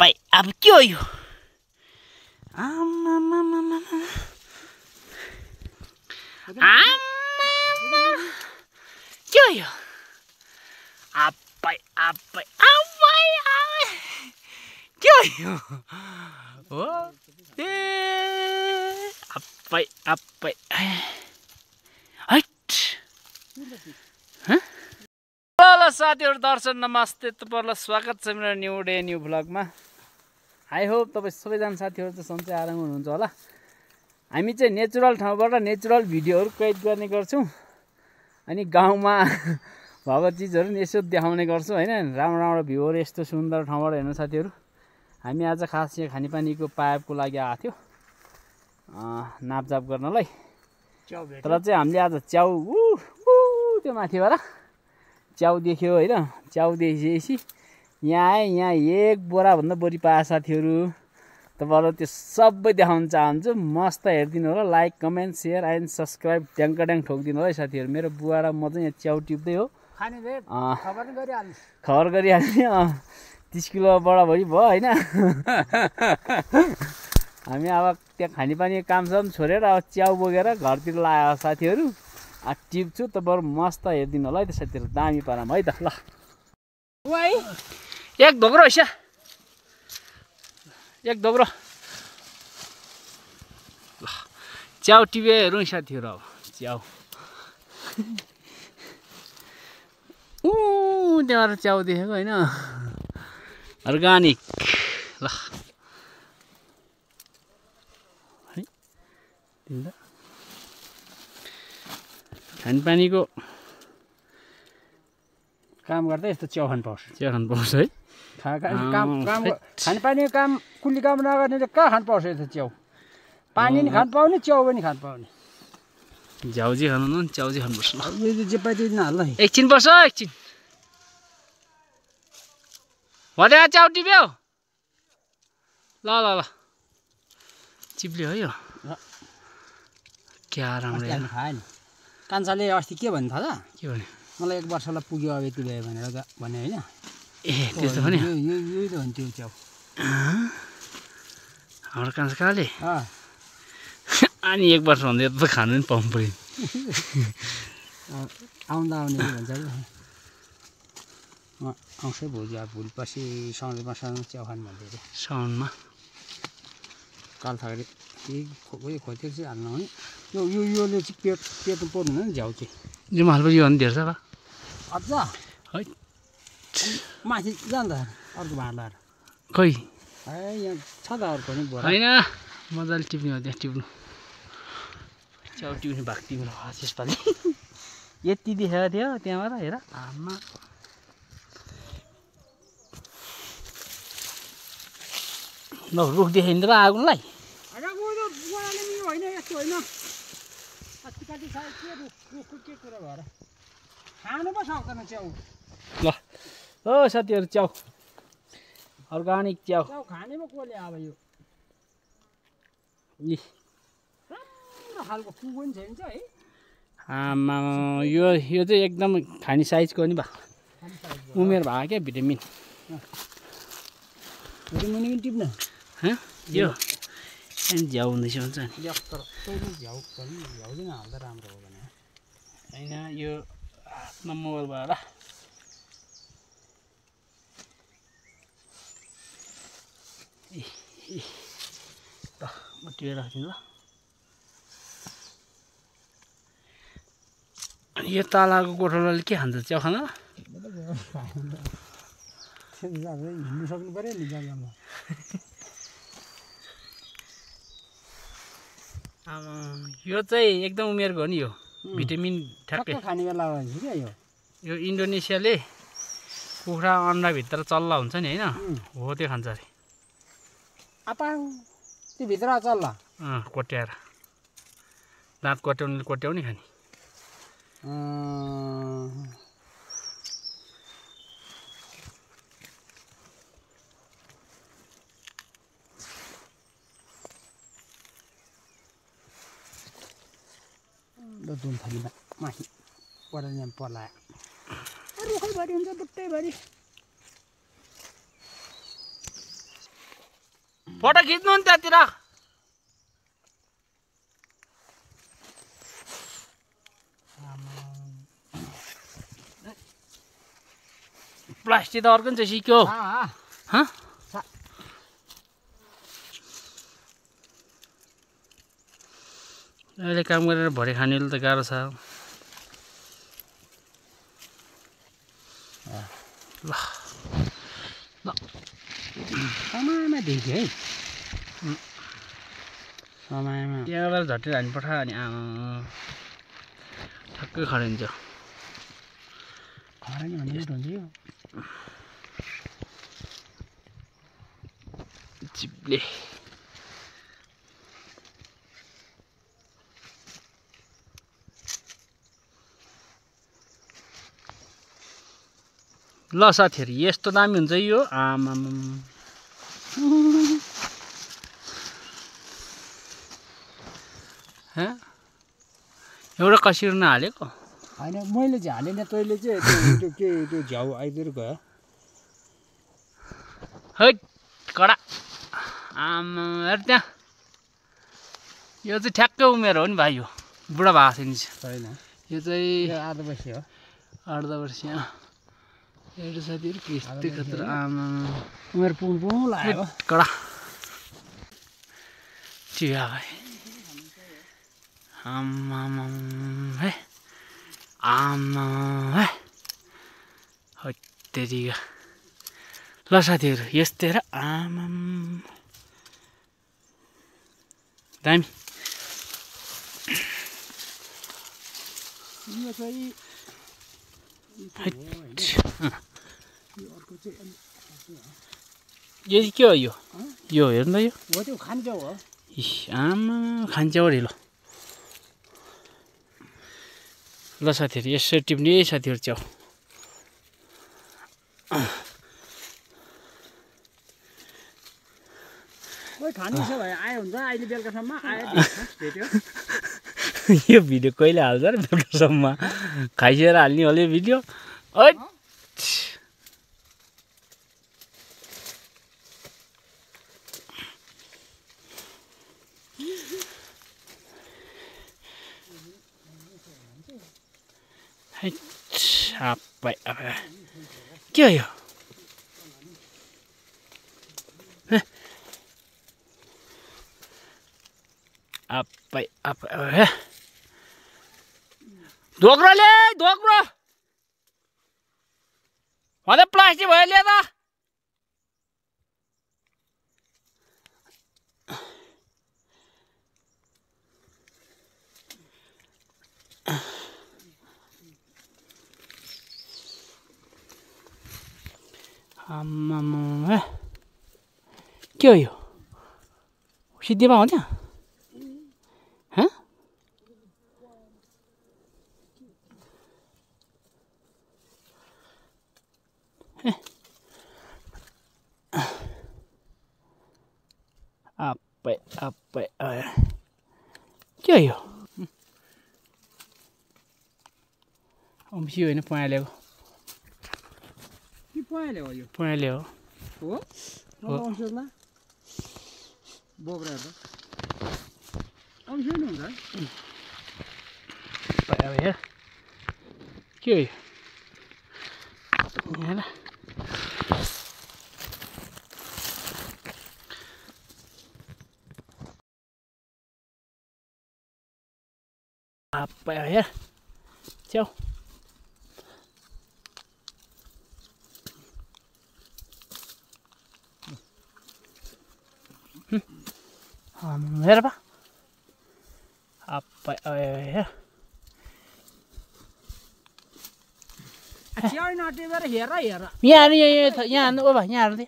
भाइ अब के हो यो आमा के हो यो आप्पै के हो यो हो ए आप्पै हैट ल साथीहरु दर्शन नमस्ते तपाईहरुलाई स्वागत छ मेरो न्यू डे न्यू भ्लगमा। आई होप तपाईं सबैजना साथीहरु चाहिँ सन्चै आराममा हुनुहुन्छ होला। हामी चाहिँ नेचुरल ठाउँबाट नेचुरल भिडियोहरु कैद गर्ने गर्छौं अनि गाउँमा भएको चीजहरु यसो देखाउने गर्छौं हैन। राम्रो राम्रो भ्यूहरु यस्तो सुन्दर ठाउँबाट हेर्नु साथीहरु। हामी आज खास यहाँ खानेपानीको पाइपको लागि आएको थियो नापजाप गर्नलाई। तर चाहिँ हामीले आज च्याउ त्यो माथिबाट च्याउ देख्यो हैन। च्याउ देखेपछि यहाँ आए, यहाँ एक बोरा भन्दा बढी पाए साथीहरु। तपाईहरुलाई त्यो सबै देखाउन चाहन्छु। मस्त हेर्दिनु होला। Like comment share and subscribe ट्याङकट्याङ ठोकिदिनु होला है साथीहरु। मेरो बुवा र म चाहिँ यहाँ च्याउ टिप्दै हो। खबर गरिहाल्ने 30 किलो बडा भइ भयो हैन। हामी अब त्यहाँ खानेपानी कामसाम छोडेर अब च्याउ बोकेर घरतिर लाग्यो साथीहरु। टिप्छु तपाईहरु मस्त हेर्दिनु होला है त साथीहरु। दामी पारामा है त ल। ओइ एक धोक्रो हैसा एक धोक्रो ल च्याउ टिपे हेरौँ साथीहरु। अब च्याउ त्यहाँबाट च्याउ देखेको हैन अर्गानिक ल है तिमीलाई खानेपानीको काम गर्दा यस्तो च्याउ खानु पाउँछ। च्याउ खानु पाउँछ है। खानेपानीको काम कुल्ली काम नगर्नेले कहाँ खानु पाउँछ यस्तो च्याउ। पानी नि खानु पाउने च्याउ पनि खानु पाउने। झ्याउजी खानु न च्याउजी खानुपर्छ ल। यो जे पाइदिनु न ल। एकछिन बस एकछिन। भदै च्याउ टिप्यो ल ल ल चिप्ल्यो है यो क्या राम्रो खायो नि। कान्छाले अस्ति के भन्नु थाहा के भने मलाई 1 वर्षलाई पुग्यो अब यति भयो भनेर भने हैन। ए त्यस्तो पनि यही त हो नि त्यो च्याउ। हाम्रो कान्छा काले अनि 1 वर्ष भन्दा यता त खानु नि पाउनु पर्यो। आउँदा आउने भन्छ आउँछ भोलि अब भोलि पछि साउनमा च्याउ खानु भन्दै अरे। साउनमा काल फागरे खोइ खोजेको चाहिँ हाल्नु भने योले चाहिँ पेट्नु पर्दैन नि झ्याउ चाहिँ। यो मालपछि यो भने धेर छ बा अझ है माथि जान्छ अर्को भाँडा खै यहाँ छ त अर्को नि बोरा हैन मजाले टिप्ने हो त्यहाँ टिप्नु च्याउ टिप्ने भाग तिम्रो यसपालि यति देखेको थियो त्यहाँबाट हेर आमा ल रुख देखाइदिनु त आगोलाई ल ओ साथीहरु च्याउ अर्गानिक च्याउ खानेमा कसले अब यो राम्रो खालको पुगो नि छैन है। आमा यो चाहिँ एकदम खाने साइजको नि बा उमेर भएको क्या भिटामिन पनि टिप्न यो झ्याउ हुँदैछ भन्छ नि झ्याउ झ्याउले हाल्दा राम्रो हो भने होइन यो आफ्नो मोबाइलबाट ल म टिपेर राख्दिनु ल। यो तलको गोठलोले के खान्छ च्याउ खान हिँड्नु सक्नु पर्यो नि जग्गामा। यो चाहिँ एकदम उमेरको हो नि। यो भिटामिन ठ्याक्कै खाने बेला क्या यो इन्डोनेसियाले कुखुरा अन्डाभित्र चल्ला हुन्छ नि हैन हो त्यो खान्छ अरे। आपा त्यो भित्र चल्ला कोट्याएर दाँत कोट्याउने खाने। दुन थालीमा माथि पराले पलायो रुखैभरि हुन्छ बुट्टैभरि फोटो खिच्नु नि त्यहाँतिर प्लास्टिक त अर्को चाहिँ सिक्यो अहिले काम गरेर भरे खानेले त गाह्रो छ ल समयमा देख्यो है समयमा त्यहाँबाट झट्टै हानी पठायो अनि ठक्कै खरिन्छ खरानी भन्ने हुन्छ यो चिप्ले ल साथीहरू यस्तो दामी हुन्छ यो आमाम एउटा कसिरो नहालेको होइन मैले चाहिँ हालेन तैँले चाहिँ त्यो के त्यो झ्याउ आइदिएर गयो है कडा आमा हेर त्यहाँ यो चाहिँ ठ्याक्कै उमेर हो नि भाइ यो बुढा भएको छैन छैन यो चाहिँ 8 वर्ष हो 8 वर्ष एउटा साथीहरू यस्तै खतरा आमा उमेर पुग्नु लाग्यो कडा चिया भाइ आमा है आमा है त्यतिका ल साथीहरू यस्तै र आमाम दामी यो चाहिँ यो चाहिँ के हो यो हेर्नु त यो हो त्यो खान्छौ हो आमा खान्छ अरे ल साथीहरू यसरी टिप्ने साथीहरू च्याउ खोइ खाने छ भाइ आयो हुन्छ अहिले बेलुकासम्म आयो भेट्यो यो भिडियो कहिले हाल्छ र बेलुकासम्म खाइसकेर हाल्ने होला यो भिडियो है के हो यो धोक्रोले धोक्रो भन्दा प्लास्टिक भयो ल्या त आम्मामा के हो यो सिद्धिमा हो त्यहाँ के हो यो अम्सी होइन पयालेको के पयाले हो यो पयाले हो औषधमा बोक्रा औषध हुन्छ हेर के हो यो हेर हेर च्याउ हेर बा हेर च्याउ नटिपेर हेर हेर यहाँ हाल्नु यहाँ हाल्नु ओ भा यहाँ हाल्नु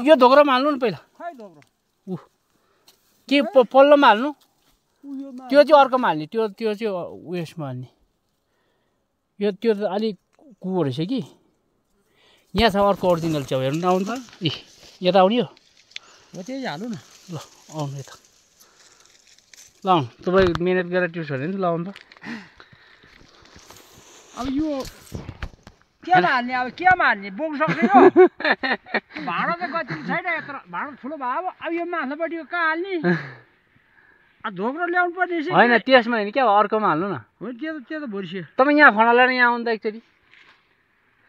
यो धोक्रोमा हाल्नु नि पहिला ऊ के पल्लोमा हाल्नु त्यो चाहिँ अर्कोमा हाल्ने त्यो चाहिँ उयसमा हाल्ने यो त्यो त अलिक कुको रहेछ कि यहाँ छ अर्को ओरिजिनल च्याउ हेर्नु आउनु त यता आउने हो त्यही हालौँ न ल आउनु यता ल आउनु तपाईँ मिहिनेत गरेर टिप्स भने नि ल आउनु त अब यो केमा हाल्ने अब केमा हाल्ने बोक्न सक्दैन हो भाँडा त कति छैन यत्रो भाँडा ठुलो भयो अब यो माथिल्लोपट्टि यो कहाँ हाल्ने धोक्रो ल्याउनु पर्ने रहेछ होइन त्यसमा होइन क्या अर्कोमा हाल्नु न होइन त्यो त भोर्सियो तपाईँ यहाँ खनालेर यहाँ आउनु त एकचोटि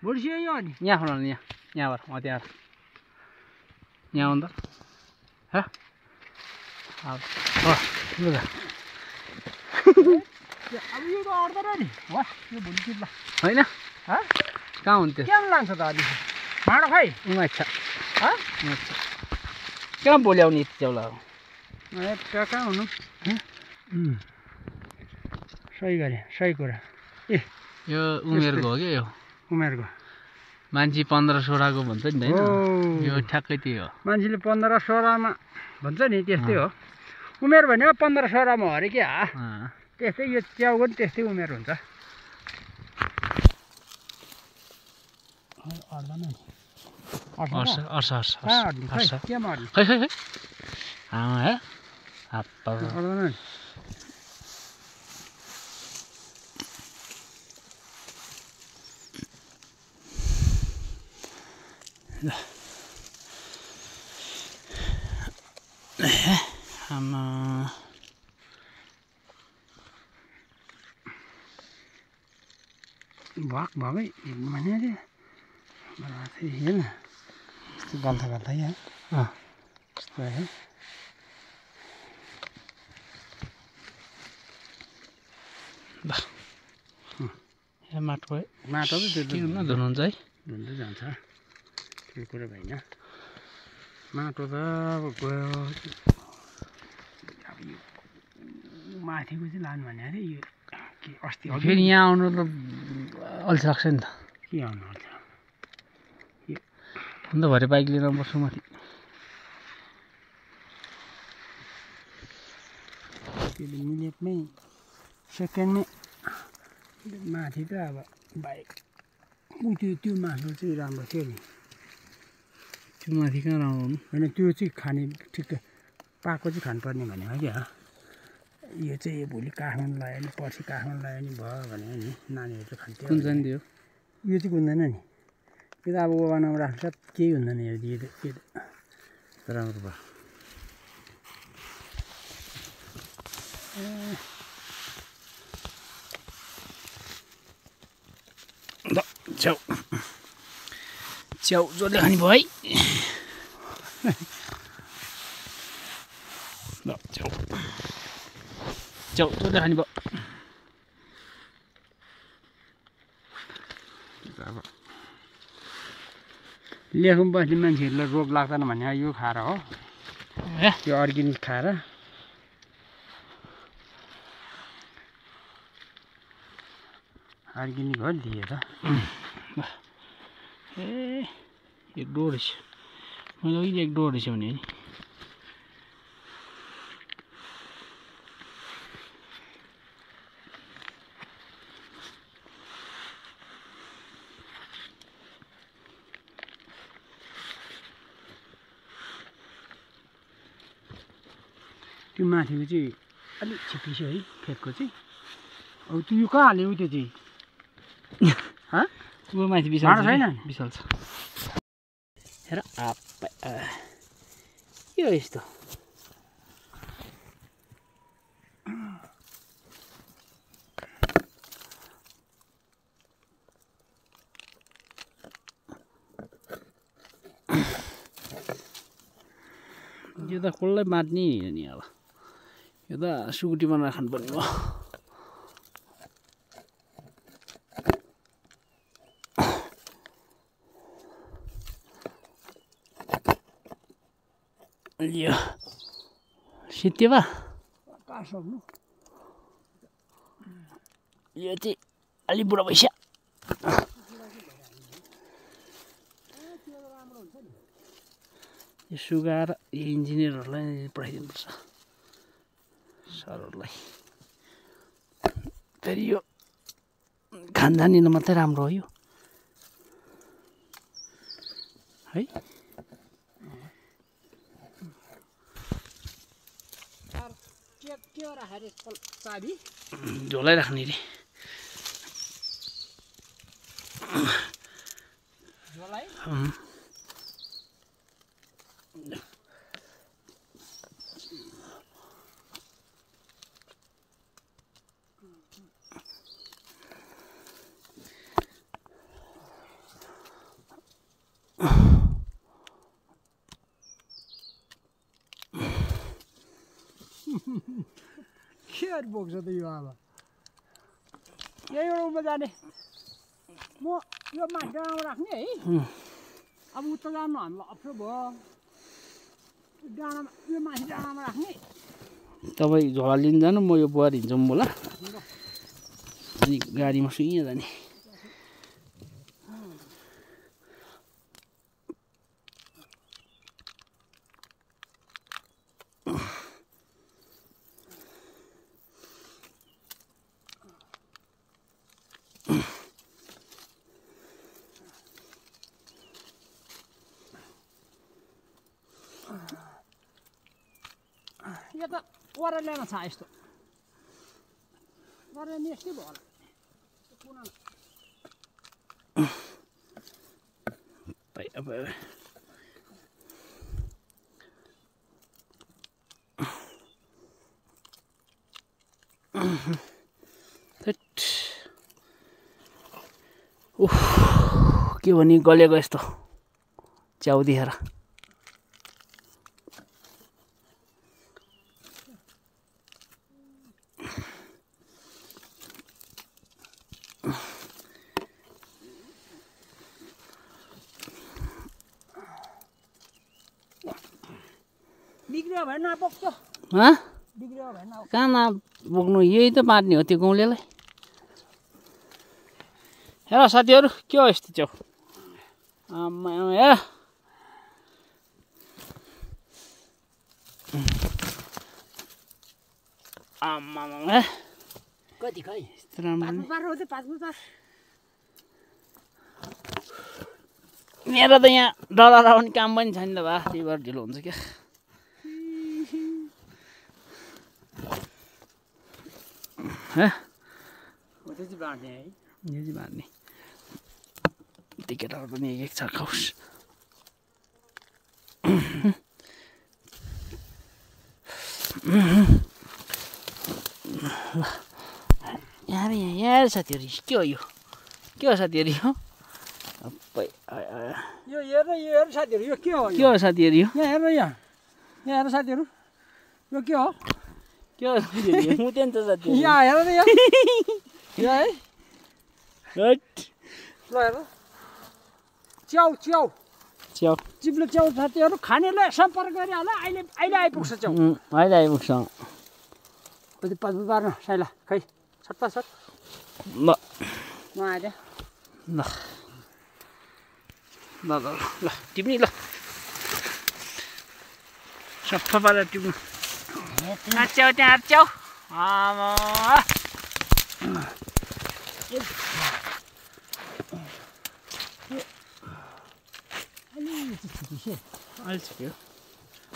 भोर्सियो यो अनि यहाँ खनाल्नु यहाँबाट त्यहाँ यहाँ आउनु त ल अब यो त अट्दैन नि वा यो भोलि टिप्ला होइन कहाँ हुन्थ्यो केमा लान्छ त अलि भाँडा खै उमाच्छा कहाँ भोलि आउने यति च्याउला कहाँ हुनु सही गरे सही कुरा ए यो उमेरको हो क्या यो उमेरको मान्छे 15-16को भन्छ नि होइन यो ठ्याक्कै त्यही हो मान्छेले 15-16मा भन्छ नि त्यस्तै हो उमेर भनेको 15-16मा हो अरे क्या त्यस्तै यो च्याउको नि त्यस्तै उमेर हुन्छ केमा अड्नु खै अड्दैन नि आमा भक भकै हिँड्नु भने अरे हेर्न यस्तो गल्था गल्था है यस्तो है माटो माटो त त्यो धुनुहुन्छ है धुँदै जान्छ त्यो कुरो भएन माटो त अब गयो अब यो माथिको चाहिँ लानु भने अरे यो के अस्ति फेरि यहाँ आउनु त अल्छी लाग्छ नि त के आउनु अल्छ अन्त भरे बाइक लिएर बस्छु माथि त्यसले मिनेटमै सेकेन्डमै माथि त अब बाइक त्यो मासु चाहिँ राम्रो थियो नि त्यो माथि कहाँ राम्रो होइन त्यो चाहिँ खाने ठिक्क पाएको चाहिँ खानुपर्ने भनेको क्या यो चाहिँ यो भोलि काठमाडौँ लगायो नि पर्सि काठमाडौँ लगायो नि भयो भने नि नानीहरू चाहिँ खान्थ्यो कुन चाहिँ दियो यो चाहिँ हुँदैन नि यो त अब ओभनमा राख्छ केही हुँदैन यो राम्रो भयो च्याउ च्याउ जसले खाने भयो है ल च्याउ च्याउ जसले खाने भयो लेखौँ बस्ने मान्छेहरूलाई रोग लाग्दैन भने यो खाएर हो यो अर्ग्यानिक खाएर अर्ग्यानिक हो नि त ए एक डोर रहेछ मैले अघि एक डोर रहेछ भने नि त्यो माथिको चाहिँ अलिक छिपिसो है फेदको चाहिँ अब त्यो यो कहाँ हाल्ने त्यो चाहिँ ऊ माथि विशाल छैन विशाल छ हेर यो यस्तो यो त कसलाई मार्ने नि अब यो त सुकुटी बनाएर खानुपर्ने भयो यो सित्ते बा यो चाहिँ अलि बुढो भइसक्यो यो सुगाएर इन्जिनियरहरूलाई पठाइदिनुपर्छ सरहरूलाई फेरि यो खानजानीलाई मात्रै राम्रो हो यो है झोलाइ राख्ने रे के बोक्छ त यो अब यही एउटा जाने म यो माथि डाँडामा राख्ने है अब उता जानु हामीलाई अप्ठ्यारो भयो डाँडामा यो माथि डाँडामा राख्ने तपाईँ झोला लिनु जानु म यो बुहारी हिँड्छौँ होला अनि गाडीमा सुइँ जाने यो त ओरेलेमा छ यस्तो ओरेले यस्तै भयो होला के भने गलेको यस्तो च्याउ देखेर बिग्रियो भने नबोक्छ बिग्रियो भने नबोक्छ कहाँ नबोक्नु यही त मार्ने हो त्यो गाउँलेलाई हेर साथीहरू के हो यस्तो च्याउ आम्मा हेर आम्मा कति खै यस्तो राम्रो मेरो त यहाँ डलर आउने काम पनि छैन त भा त्यही भएर ढिलो हुन्छ क्या बाँध्ने त्यो केटाहरू पनि एक छ खाओस् यहाँ साथीहरू के हो यो के हो साथीहरू यो हेर साथीहरू यो के हो साथीहरू यो यहाँ हेर यहाँ हेर साथीहरू यो के हो मुतेन त साथीहरू यहाँ हेर न यहाँ है ल हेर च्याउ च्याउ च्याउ चिप्लो च्याउ साथीहरू खानेले सम्पर्क गरिहाल अहिले आइपुग्छ च्याउ अहिले आइपुग्छ कति पच्चिस बाह्र साइला खै सट्टा सट ल आएर ल ल ल ल टिप्नी ल सफा पारेर टिप्नु च्याउ त्यहाँ च्याउ आमा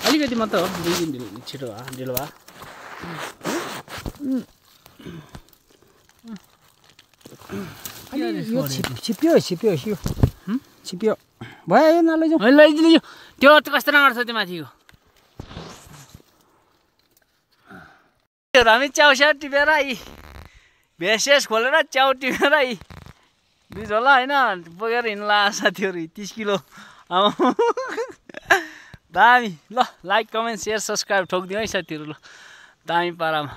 अलिकति मात्र हो 2 दिन छिटो ढिलो भयो यो छिप्यो छिप्यो भयो यो नलैजाउँ लैजाऊ त्यो कस्तो राम्रो छ त्यो माथिको हामी च्याउ स्याउ टिपेर भेसेस खोलेर च्याउ टिपेर दुई झोला होइन बोकेर हिँड्ला साथीहरू 30 किलो दामी ल लाइक कमेन्ट सेयर सब्सक्राइब ठोकिदिउँ है साथीहरू ल दामी पारामा